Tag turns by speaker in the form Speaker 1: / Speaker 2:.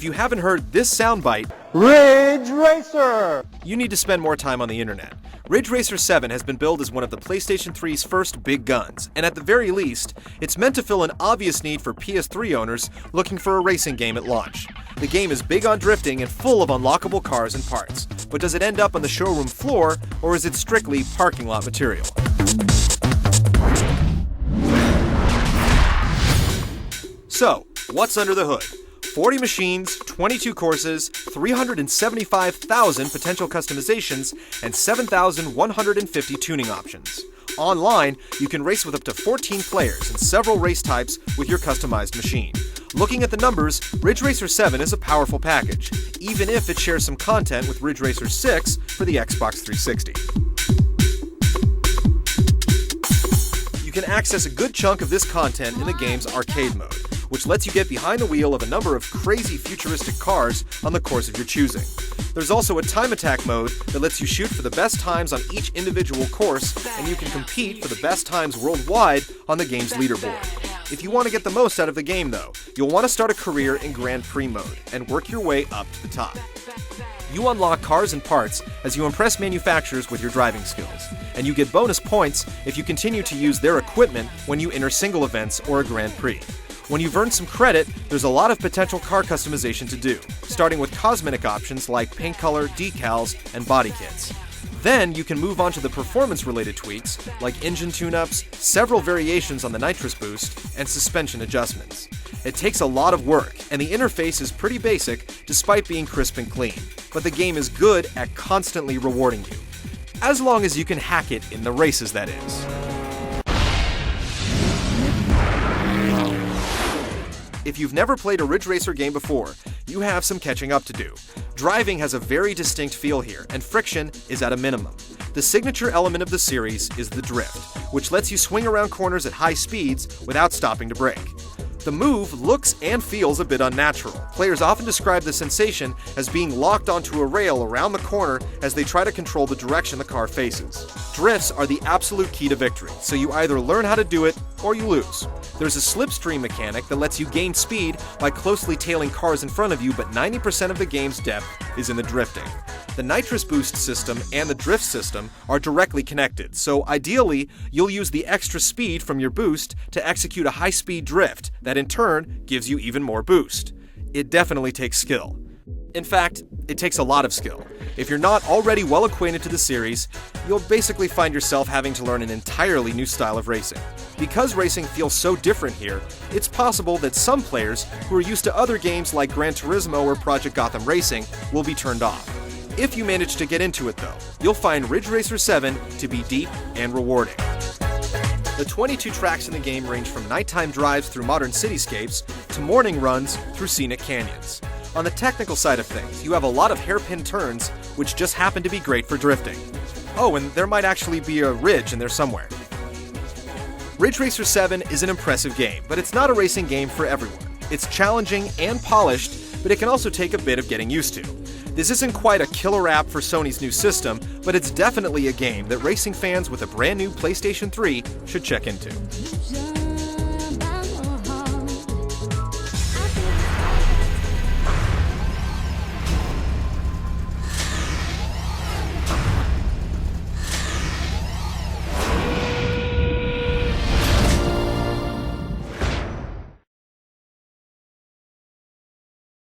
Speaker 1: If you haven't heard this soundbite,
Speaker 2: Ridge Racer!
Speaker 1: You need to spend more time on the internet. Ridge Racer 7 has been billed as one of the PlayStation 3's first big guns, and at the very least, it's meant to fill an obvious need for PS3 owners looking for a racing game at launch. The game is big on drifting and full of unlockable cars and parts, but does it end up on the showroom floor, or is it strictly parking lot material? So, what's under the hood? 40 machines, 22 courses, 375,000 potential customizations, and 7,150 tuning options. Online, you can race with up to 14 players and several race types with your customized machine. Looking at the numbers, Ridge Racer 7 is a powerful package, even if it shares some content with Ridge Racer 6 for the Xbox 360. You can access a good chunk of this content in the game's arcade mode, which lets you get behind the wheel of a number of crazy futuristic cars on the course of your choosing. There's also a time attack mode that lets you shoot for the best times on each individual course, and you can compete for the best times worldwide on the game's leaderboard. If you want to get the most out of the game, though, you'll want to start a career in Grand Prix mode and work your way up to the top. You unlock cars and parts as you impress manufacturers with your driving skills, and you get bonus points if you continue to use their equipment when you enter single events or a Grand Prix. When you've earned some credit, there's a lot of potential car customization to do, starting with cosmetic options like paint color, decals, and body kits. Then you can move on to the performance-related tweaks, like engine tune-ups, several variations on the nitrous boost, and suspension adjustments. It takes a lot of work, and the interface is pretty basic despite being crisp and clean, but the game is good at constantly rewarding you. As long as you can hack it in the races, that is. If you've never played a Ridge Racer game before, you have some catching up to do. Driving has a very distinct feel here, and friction is at a minimum. The signature element of the series is the drift, which lets you swing around corners at high speeds without stopping to brake. The move looks and feels a bit unnatural. Players often describe the sensation as being locked onto a rail around the corner as they try to control the direction the car faces. Drifts are the absolute key to victory, so you either learn how to do it or you lose. There's a slipstream mechanic that lets you gain speed by closely tailing cars in front of you, but 90% of the game's depth is in the drifting. The nitrous boost system and the drift system are directly connected, so ideally, you'll use the extra speed from your boost to execute a high-speed drift that in turn gives you even more boost. It definitely takes skill. In fact, it takes a lot of skill. If you're not already well acquainted to the series, you'll basically find yourself having to learn an entirely new style of racing. Because racing feels so different here, it's possible that some players who are used to other games like Gran Turismo or Project Gotham Racing will be turned off. If you manage to get into it though, you'll find Ridge Racer 7 to be deep and rewarding. The 22 tracks in the game range from nighttime drives through modern cityscapes to morning runs through scenic canyons. On the technical side of things, you have a lot of hairpin turns, which just happen to be great for drifting. Oh, and there might actually be a ridge in there somewhere. Ridge Racer 7 is an impressive game, but it's not a racing game for everyone. It's challenging and polished, but it can also take a bit of getting used to. This isn't quite a killer app for Sony's new system, but it's definitely a game that racing fans with a brand new PlayStation 3 should check into.